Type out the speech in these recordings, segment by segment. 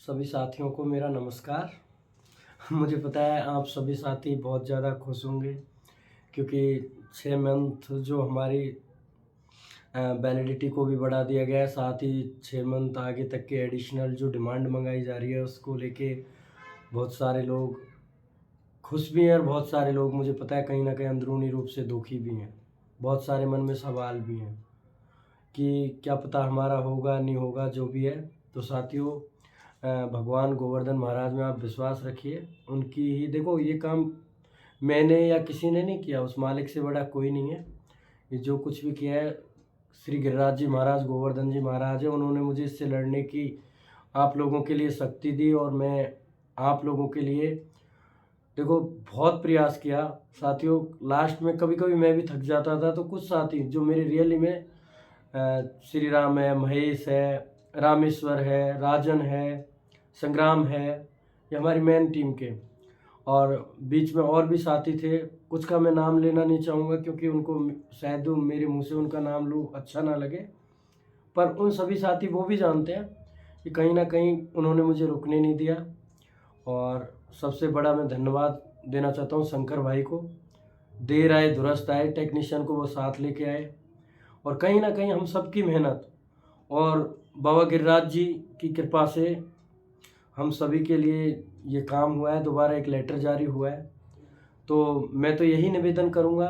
सभी साथियों को मेरा नमस्कार। मुझे पता है आप सभी साथी बहुत ज़्यादा खुश होंगे क्योंकि 6 मंथ जो हमारी वैलिडिटी को भी बढ़ा दिया गया है, साथ ही 6 मंथ आगे तक के एडिशनल जो डिमांड मंगाई जा रही है उसको लेके बहुत सारे लोग खुश भी हैं और बहुत सारे लोग मुझे पता है कहीं न कहीं अंदरूनी रूप से दुखी भी हैं। बहुत सारे मन में सवाल भी हैं कि क्या पता हमारा होगा, नहीं होगा, जो भी है। तो साथियों भगवान गोवर्धन महाराज में आप विश्वास रखिए। उनकी ही देखो ये काम मैंने या किसी ने नहीं किया, उस मालिक से बड़ा कोई नहीं है। ये जो कुछ भी किया है श्री गिरिराज जी महाराज, गोवर्धन जी महाराज है। उन्होंने मुझे इससे लड़ने की आप लोगों के लिए शक्ति दी और मैं आप लोगों के लिए देखो बहुत प्रयास किया। साथियों लास्ट में कभी-कभी मैं भी थक जाता था, तो कुछ साथी जो मेरे रियली में श्री राम है, महेश है, रामेश्वर है, राजन है, संग्राम है, ये हमारी मेन टीम के। और बीच में और भी साथी थे, कुछ का मैं नाम लेना नहीं चाहूँगा क्योंकि उनको शायद मेरे मुँह से उनका नाम लूँ अच्छा ना लगे। पर उन सभी साथी वो भी जानते हैं कि कहीं न कहीं उन्होंने मुझे रुकने नहीं दिया। और सबसे बड़ा मैं धन्यवाद देना चाहता हूँ शंकर भाई को। देर आए दुरुस्त आए, टेक्नीशियन को वो साथ लेके आए और कहीं न कहीं हम सबकी मेहनत और बाबा गिरिराज जी की कृपा से हम सभी के लिए ये काम हुआ है। दोबारा एक लेटर जारी हुआ है। तो मैं तो यही निवेदन करूँगा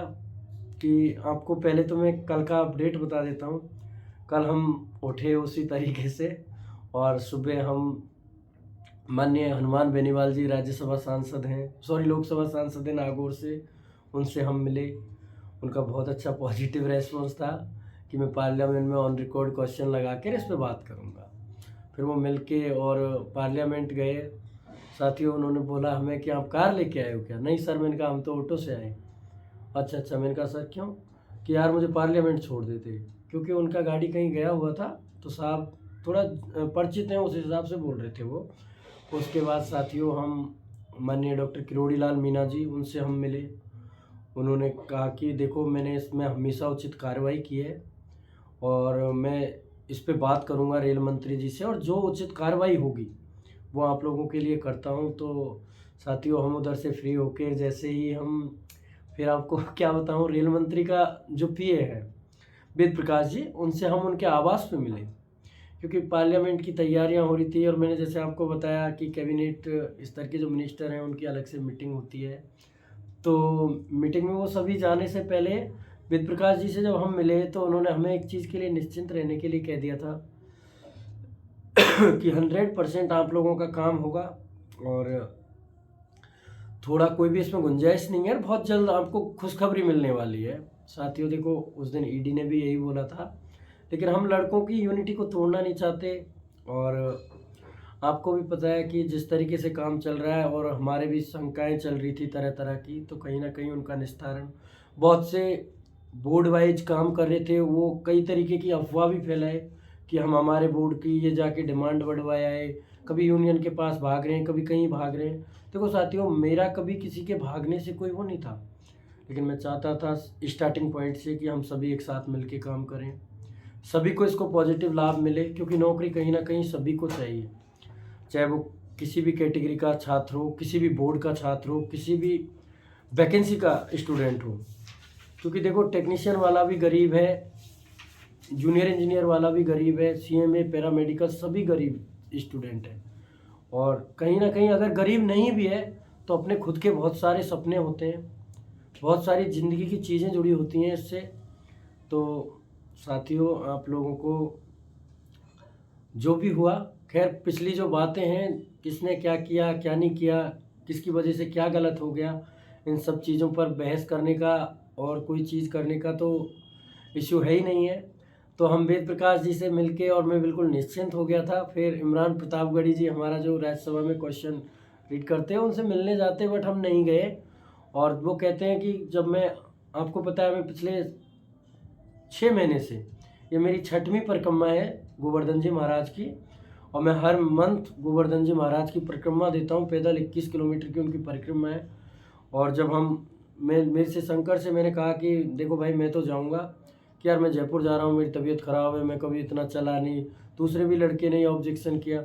कि आपको पहले तो मैं कल का अपडेट बता देता हूँ। कल हम उठे उसी तरीके से और सुबह हम माननीय हनुमान बेनीवाल जी राज्यसभा सांसद हैं, लोकसभा सांसद हैं नागौर से, उनसे हम मिले। उनका बहुत अच्छा पॉजिटिव रेस्पॉन्स था कि मैं पार्लियामेंट में ऑन रिकॉर्ड क्वेश्चन लगा कर इस पे बात करूँगा। फिर वो मिल के और पार्लियामेंट गए। साथियों उन्होंने बोला हमें कि आप कार लेके आए हो क्या? नहीं सर, मैंने कहा हम तो ऑटो से आए। अच्छा, मैंने कहा सर क्यों? कि यार मुझे पार्लियामेंट छोड़ देते, क्योंकि उनका गाड़ी कहीं गया हुआ था। तो साहब थोड़ा परिचित हैं, उस हिसाब से बोल रहे थे वो। उसके बाद साथियों हम माननीय डॉक्टर किरोड़ी लाल मीणा जी, उनसे हम मिले। उन्होंने कहा कि देखो मैंने इसमें हमेशा उचित कार्रवाई की है और मैं इस पे बात करूँगा रेल मंत्री जी से और जो उचित कार्रवाई होगी वो आप लोगों के लिए करता हूँ। तो साथियों हम उधर से फ्री होकर जैसे ही हम फिर आपको क्या बताऊँ, रेल मंत्री का जो पीए है वेद प्रकाश जी, उनसे हम उनके आवास पे मिले क्योंकि पार्लियामेंट की तैयारियां हो रही थी। और मैंने जैसे आपको बताया कि कैबिनेट स्तर के जो मिनिस्टर हैं उनकी अलग से मीटिंग होती है। तो मीटिंग में वो सभी जाने से पहले वेद प्रकाश जी से जब हम मिले तो उन्होंने हमें एक चीज़ के लिए निश्चिंत रहने के लिए कह दिया था कि 100% आप लोगों का काम होगा और थोड़ा कोई भी इसमें गुंजाइश नहीं है और बहुत जल्द आपको खुशखबरी मिलने वाली है। साथियों देखो उस दिन ईडी ने भी यही बोला था, लेकिन हम लड़कों की यूनिटी को तोड़ना नहीं चाहते। और आपको भी पता है कि जिस तरीके से काम चल रहा है और हमारे भी शंकाएं चल रही थी तरह तरह की, तो कहीं ना कहीं उनका निस्तारण बहुत से बोर्ड वाइज काम कर रहे थे, वो कई तरीके की अफवाह भी फैलाए कि हम हमारे बोर्ड की ये जाके डिमांड बढ़वाया है, कभी यूनियन के पास भाग रहे हैं, कभी कहीं भाग रहे हैं। देखो साथियों मेरा कभी किसी के भागने से कोई वो नहीं था, लेकिन मैं चाहता था स्टार्टिंग पॉइंट से कि हम सभी एक साथ मिलकर काम करें, सभी को इसको पॉजिटिव लाभ मिले, क्योंकि नौकरी कहीं ना कहीं सभी को चाहिए, चाहे वो किसी भी कैटेगरी का छात्र हो, किसी भी बोर्ड का छात्र हो, किसी भी वैकेंसी का स्टूडेंट हो। क्योंकि देखो टेक्नीशियन वाला भी गरीब है, जूनियर इंजीनियर वाला भी गरीब है, सीएमए पैरामेडिकल सभी गरीब स्टूडेंट हैं। और कहीं ना कहीं अगर गरीब नहीं भी है तो अपने खुद के बहुत सारे सपने होते हैं, बहुत सारी ज़िंदगी की चीज़ें जुड़ी होती हैं इससे। तो साथियों आप लोगों को जो भी हुआ, खैर पिछली जो बातें हैं, किसने क्या किया क्या नहीं किया, किसकी वजह से क्या गलत हो गया, इन सब चीज़ों पर बहस करने का और कोई चीज़ करने का तो इशू है ही नहीं है। तो हम वेद प्रकाश जी से मिलके और मैं बिल्कुल निश्चिंत हो गया था। फिर इमरान प्रतापगढ़ी जी हमारा जो राज्यसभा में क्वेश्चन रीड करते हैं उनसे मिलने जाते, बट हम नहीं गए। और वो कहते हैं कि जब मैं, आपको पता है मैं पिछले 6 महीने से, ये मेरी 6वीं परिक्रमा है गोवर्धन जी महाराज की, और मैं हर मंथ गोवर्धन जी महाराज की परिक्रमा देता हूँ। पैदल 21 किलोमीटर की उनकी परिक्रमा है। और जब मेरे से शंकर से मैंने कहा कि देखो भाई मैं तो जाऊँगा, कि यार मैं जयपुर जा रहा हूँ, मेरी तबीयत ख़राब है, मैं कभी इतना चला नहीं। दूसरे भी लड़के ने ऑब्जेक्शन किया।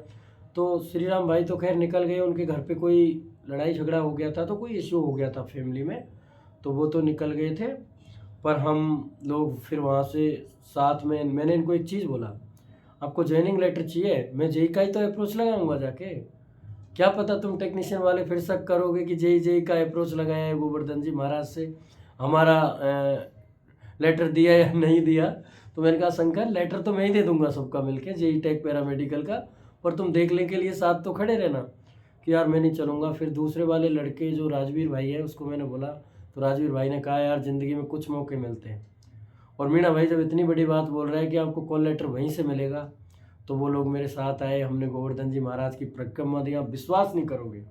तो श्री राम भाई तो खैर निकल गए, उनके घर पे कोई लड़ाई झगड़ा हो गया था, तो कोई इश्यू हो गया था फैमिली में, तो वो तो निकल गए थे। पर हम लोग फिर वहाँ से साथ में, मैंने इनको एक चीज़ बोला, आपको जॉइनिंग लेटर चाहिए, मैं जेई का ही तो अप्रोच लगाऊंगा जाके, क्या पता तुम टेक्नीशियन वाले फिर शक करोगे कि जेई का अप्रोच लगाया है गोवर्धन जी महाराज से, हमारा लेटर दिया या नहीं दिया। तो मैंने कहा शंकर लेटर तो मैं ही दे दूंगा सबका मिलके, जेई टेक पैरामेडिकल का, पर तुम देखने के लिए साथ तो खड़े रहना। कि यार मैं नहीं चलूँगा। फिर दूसरे वाले लड़के जो राजवीर भाई है उसको मैंने बोला, तो राजवीर भाई ने कहा यार ज़िंदगी में कुछ मौके मिलते हैं, और मीणा भाई जब इतनी बड़ी बात बोल रहा है कि आपको कॉल लेटर वहीं से मिलेगा, तो वो लोग मेरे साथ आए, हमने गोवर्धन जी महाराज की परिक्रमा दी। आप विश्वास नहीं करोगे,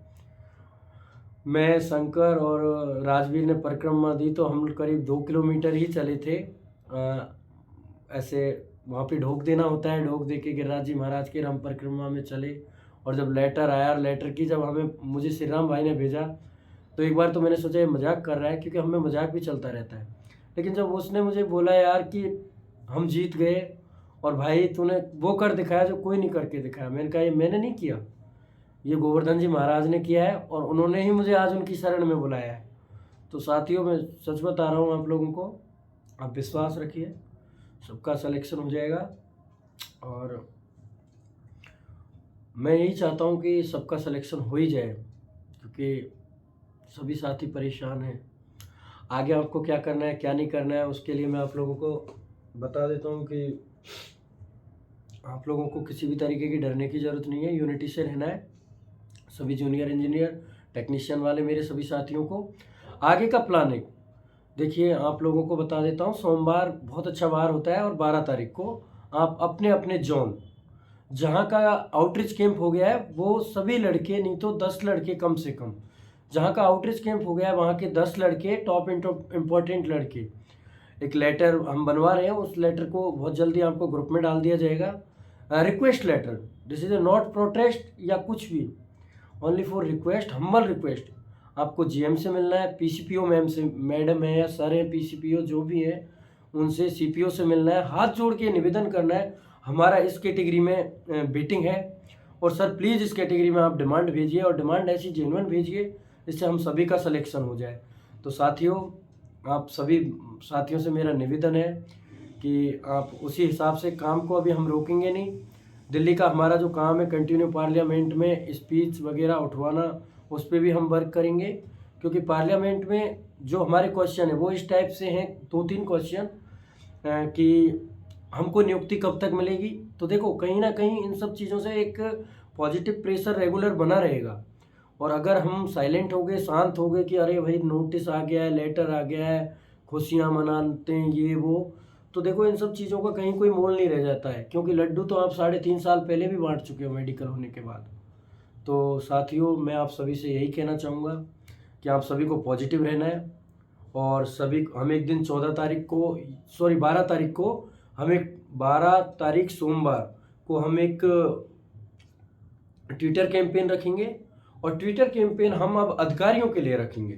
मैं शंकर और राजवीर ने परिक्रमा दी तो हम करीब 2 किलोमीटर ही चले थे। ऐसे वहाँ पे ढोक देना होता है, ढोक दे के गिरिराज जी महाराज के हम परिक्रमा में चले। और जब लेटर आया, लेटर की जब मुझे श्री राम भाई ने भेजा, तो एक बार तो मैंने सोचा ये मजाक कर रहा है, क्योंकि हमें मजाक भी चलता रहता है। लेकिन जब उसने मुझे बोला यार कि हम जीत गए और भाई तूने वो कर दिखाया जो कोई नहीं करके दिखाया, मैंने कहा ये मैंने नहीं किया, ये गोवर्धन जी महाराज ने किया है, और उन्होंने ही मुझे आज उनकी शरण में बुलाया है। तो साथियों मैं सच बता रहा हूँ आप लोगों को, आप विश्वास रखिए, सबका सिलेक्शन हो जाएगा। और मैं यही चाहता हूँ कि सबका सिलेक्शन हो ही जाए, क्योंकि सभी साथी परेशान हैं। आगे आपको क्या करना है क्या नहीं करना है, उसके लिए मैं आप लोगों को बता देता हूँ कि आप लोगों को किसी भी तरीके की डरने की ज़रूरत नहीं है, यूनिटी से रहना है। सभी जूनियर इंजीनियर टेक्नीशियन वाले मेरे सभी साथियों को आगे का प्लानिंग देखिए, आप लोगों को बता देता हूँ, सोमवार बहुत अच्छा वार होता है, और 12 तारीख को आप अपने अपने जोन जहाँ का आउटरीच कैंप हो गया है, वो सभी लड़के, नहीं तो 10 लड़के कम से कम, जहाँ का आउटरीच कैंप हो गया है वहाँ के 10 लड़के, टॉप इम्पोर्टेंट लड़के, एक लेटर हम बनवा रहे हैं, उस लेटर को बहुत जल्दी आपको ग्रुप में डाल दिया जाएगा। Request letter, this is a not protest या कुछ भी, only for request, humble request. आपको जीएम से मिलना है, पीसीपीओ मैम से, मैडम है या सर है, पीसीपीओ जो भी है उनसे, सीपीओ से मिलना है, हाथ जोड़ के निवेदन करना है, हमारा इस कैटेगरी में बीटिंग है, और सर प्लीज़ इस कैटेगरी में आप डिमांड भेजिए, और डिमांड ऐसी जेन्युइन भेजिए जिससे हम सभी का सिलेक्शन हो जाए। तो साथियों, आप सभी साथियों से मेरा निवेदन है कि आप उसी हिसाब से काम को, अभी हम रोकेंगे नहीं। दिल्ली का हमारा जो काम है कंटिन्यू पार्लियामेंट में स्पीच वगैरह उठवाना, उस पर भी हम वर्क करेंगे, क्योंकि पार्लियामेंट में जो हमारे क्वेश्चन है वो इस टाइप से हैं, 2-3 क्वेश्चन कि हमको नियुक्ति कब तक मिलेगी। तो देखो, कहीं ना कहीं इन सब चीज़ों से एक पॉजिटिव प्रेशर रेगुलर बना रहेगा, और अगर हम साइलेंट हो गए, शांत हो गए कि अरे भाई नोटिस आ गया है, लेटर आ गया है, खुशियाँ मनाते हैं ये वो, तो देखो इन सब चीज़ों का कहीं कोई मोल नहीं रह जाता है, क्योंकि लड्डू तो आप 3.5 साल पहले भी बांट चुके हो मेडिकल होने के बाद। तो साथियों, मैं आप सभी से यही कहना चाहूँगा कि आप सभी को पॉजिटिव रहना है, और सभी हम एक दिन 12 तारीख को हम एक 12 तारीख सोमवार को हम एक ट्विटर कैंपेन रखेंगे, और ट्विटर कैंपेन हम अब अधिकारियों के लिए रखेंगे,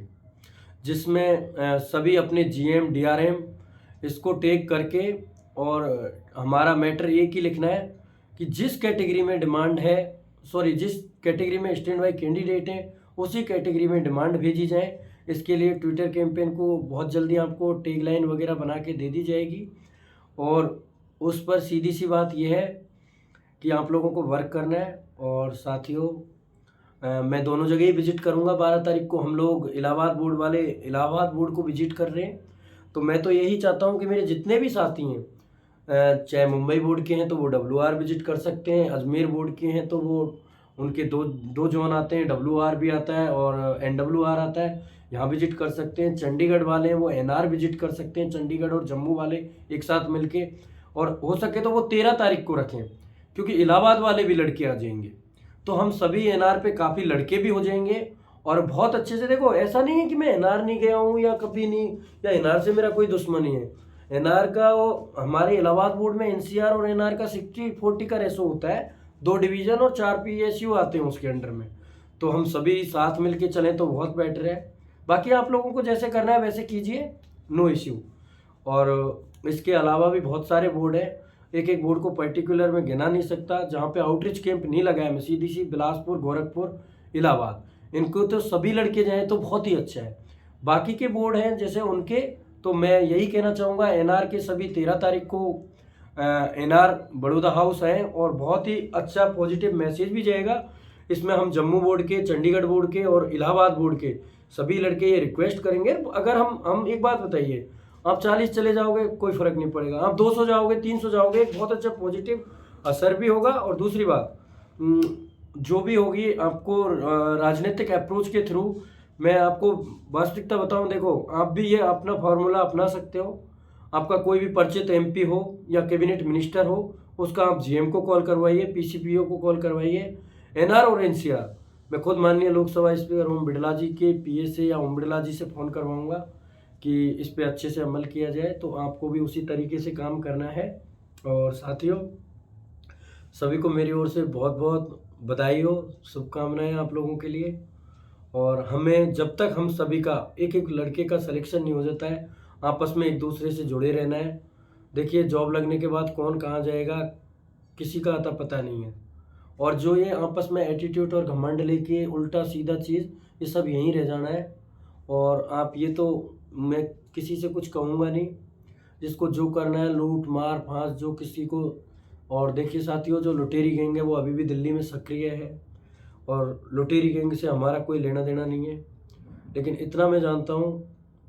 जिसमें सभी अपने जीएम डीआरएम इसको टैग करके, और हमारा मैटर एक ही लिखना है कि जिस कैटेगरी में डिमांड है, जिस कैटेगरी में स्टैंड बाई कैंडिडेट है, उसी कैटेगरी में डिमांड भेजी जाए। इसके लिए ट्विटर कैंपेन को बहुत जल्दी आपको टैग लाइन वगैरह बना के दे दी जाएगी, और उस पर सीधी सी बात यह है कि आप लोगों को वर्क करना है। और साथियों, मैं दोनों जगह ही विजिट करूंगा। 12 तारीख को हम लोग इलाहाबाद बोर्ड वाले इलाहाबाद बोर्ड को विजिट कर रहे हैं, तो मैं तो यही चाहता हूं कि मेरे जितने भी साथी हैं, चाहे मुंबई बोर्ड के हैं तो वो WR विजिट कर सकते हैं, अजमेर बोर्ड के हैं तो वो उनके दो जोन आते हैं, WR भी आता है और NWR आता है, यहाँ विजिट कर सकते हैं। चंडीगढ़ वाले हैं वो NR विजिट कर सकते हैं, चंडीगढ़ और जम्मू वाले एक साथ मिलके, और हो सके तो वो 13 तारीख को रखें, क्योंकि इलाहाबाद वाले भी लड़के आ जाएंगे, तो हम सभी NR पे काफ़ी लड़के भी हो जाएंगे, और बहुत अच्छे से। देखो, ऐसा नहीं है कि मैं NR नहीं गया हूँ या कभी नहीं, या NR से मेरा कोई दुश्मनी है। NR का वो हमारे इलाहाबाद बोर्ड में NCR और NR का 60-40 का रेशो होता है, 2 डिवीज़न और 4 PSU आते हैं उसके अंडर में, तो हम सभी साथ मिल के चलें तो बहुत बेटर है। बाकी आप लोगों को जैसे करना है वैसे कीजिए, नो इश्यू। और इसके अलावा भी बहुत सारे बोर्ड हैं, एक एक बोर्ड को पर्टिकुलर में गिना नहीं सकता, जहाँ पे आउटरीच कैंप नहीं लगाया मैं, सीधी सी बिलासपुर, गोरखपुर, इलाहाबाद, इनको तो सभी लड़के जाएँ तो बहुत ही अच्छा है। बाकी के बोर्ड हैं जैसे उनके, तो मैं यही कहना चाहूँगा एनआर के सभी 13 तारीख को एनआर बड़ौदा हाउस है और बहुत ही अच्छा पॉजिटिव मैसेज भी जाएगा। इसमें हम जम्मू बोर्ड के, चंडीगढ़ बोर्ड के और इलाहाबाद बोर्ड के सभी लड़के ये रिक्वेस्ट करेंगे, अगर हम एक बात बताइए, आप 40 चले जाओगे कोई फ़र्क नहीं पड़ेगा, आप 200 जाओगे, 300 जाओगे, एक बहुत अच्छा पॉजिटिव असर भी होगा। और दूसरी बात, जो भी होगी आपको राजनीतिक अप्रोच के थ्रू मैं आपको वास्तविकता बताऊं, देखो आप भी ये अपना फार्मूला अपना सकते हो। आपका कोई भी परिचित एमपी हो या कैबिनेट मिनिस्टर हो, उसका आप जीएम को कॉल करवाइए, पीसीपीओ को कॉल करवाइए। एनआर और एनसीआर मैं खुद माननीय लोकसभा स्पीकर ओम बिड़ला जी के पीए से या ओम बिड़ला जी से फ़ोन करवाऊंगा कि इस पे अच्छे से अमल किया जाए। तो आपको भी उसी तरीके से काम करना है। और साथियों, सभी को मेरी ओर से बहुत बहुत बधाई हो, शुभकामनाएं आप लोगों के लिए। और हमें जब तक हम सभी का एक एक लड़के का सिलेक्शन नहीं हो जाता है, आपस में एक दूसरे से जुड़े रहना है। देखिए, जॉब लगने के बाद कौन कहाँ जाएगा किसी का अता पता नहीं है। और जो ये आपस में एटीट्यूड और घमंड लेके उल्टा सीधा चीज़, ये सब यहीं रह जाना है। और आप ये तो, मैं किसी से कुछ कहूँगा नहीं, जिसको जो करना है लूट मार फांस जो किसी को। और देखिए साथियों, जो लुटेरी गैंग है वो अभी भी दिल्ली में सक्रिय है और लुटेरी गैंग से हमारा कोई लेना देना नहीं है। लेकिन इतना मैं जानता हूँ,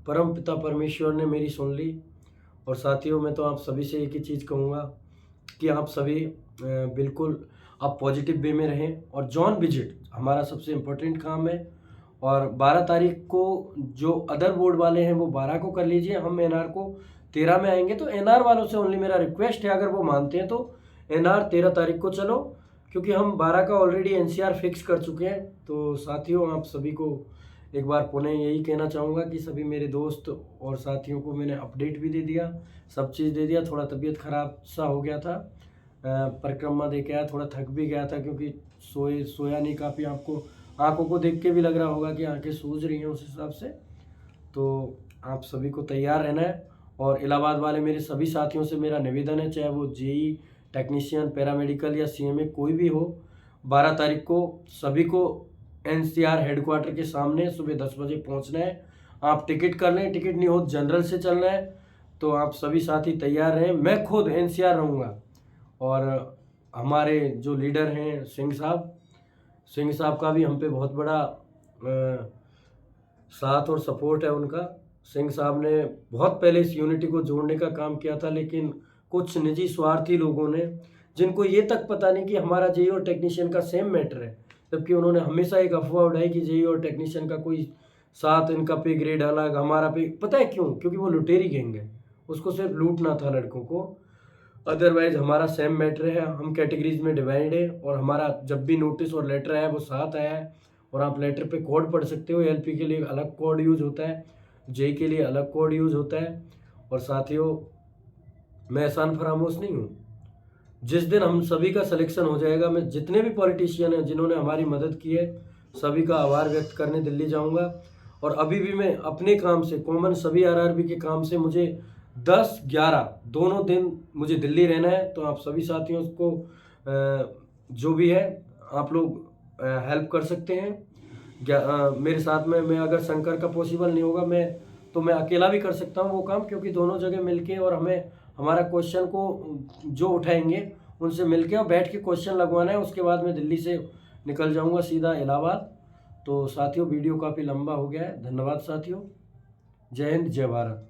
परम पिता परमेश्वर ने मेरी सुन ली। और साथियों, मैं तो आप सभी से एक ही चीज़ कहूँगा कि आप सभी बिल्कुल आप पॉजिटिव वे में रहें। और जॉन विजिट हमारा सबसे इम्पोर्टेंट काम है। और 12 तारीख को जो अदर बोर्ड वाले हैं वो 12 को कर लीजिए, हम एनआर को 13 में आएंगे। तो एनआर वालों से ओनली मेरा रिक्वेस्ट है, अगर वो मानते हैं तो एनआर 13 तारीख को चलो, क्योंकि हम 12 का ऑलरेडी एनसीआर फिक्स कर चुके हैं। तो साथियों, आप सभी को एक बार पुनः यही कहना चाहूँगा कि सभी मेरे दोस्त और साथियों को मैंने अपडेट भी दे दिया, सब चीज़ दे दिया। थोड़ा तबीयत ख़राब सा हो गया था, परिक्रमा दे के आया, थोड़ा थक भी गया था क्योंकि सोया नहीं काफ़ी। आपको आंखों को देख के भी लग रहा होगा कि आंखें सूज रही हैं उस हिसाब से। तो आप सभी को तैयार रहना है। और इलाहाबाद वाले मेरे सभी साथियों से मेरा निवेदन है, चाहे वो जेई, टेक्नीशियन, पैरामेडिकल या सीएमए कोई भी हो, 12 तारीख को सभी को एनसीआर हेडक्वार्टर के सामने सुबह 10 बजे पहुंचना है। आप टिकट कर लें, टिकट नहीं हो जनरल से चलना है। तो आप सभी साथी तैयार रहें, मैं खुद एनसीआर रहूँगा। और हमारे जो लीडर हैं सिंह साहब का भी हम पे बहुत बड़ा साथ और सपोर्ट है उनका। सिंह साहब ने बहुत पहले इस यूनिटी को जोड़ने का काम किया था, लेकिन कुछ निजी स्वार्थी लोगों ने, जिनको ये तक पता नहीं कि हमारा जेई और टेक्नीशियन का सेम मैटर है, जबकि उन्होंने हमेशा एक अफवाह उड़ाई कि जेई और टेक्नीशियन का कोई साथ, इनका पे ग्रेड अलग, हमारा पे। पता है क्यों? क्योंकि वो लुटेरी गैंग है, उसको सिर्फ लूटना था लड़कों को। अदरवाइज हमारा सेम मैटर है, हम कैटेगरीज में डिवाइड है। और हमारा जब भी नोटिस और लेटर आया वो साथ आया है। और आप लेटर पे कोड पढ़ सकते हो, एलपी के लिए अलग कोड यूज होता है, जे के लिए अलग कोड यूज होता है। और साथियों, मैं एहसान फरामोश नहीं हूँ। जिस दिन हम सभी का सिलेक्शन हो जाएगा, मैं जितने भी पॉलिटिशियन हैं जिन्होंने हमारी मदद की है, सभी का आभार व्यक्त करने दिल्ली जाऊँगा। और अभी भी मैं अपने काम से, कॉमन सभी आरआरबी के काम से, मुझे 10-11 दोनों दिन मुझे दिल्ली रहना है। तो आप सभी साथियों को जो भी है आप लोग हेल्प कर सकते हैं मेरे साथ में। मैं अगर शंकर का पॉसिबल नहीं होगा तो मैं अकेला भी कर सकता हूँ वो काम, क्योंकि दोनों जगह मिलके और हमें हमारा क्वेश्चन को जो उठाएंगे उनसे मिलके और बैठ के क्वेश्चन लगवाना है। उसके बाद मैं दिल्ली से निकल जाऊँगा सीधा इलाहाबाद। तो साथियों, वीडियो काफ़ी लंबा हो गया है। धन्यवाद साथियों, जय हिंद, जय भारत।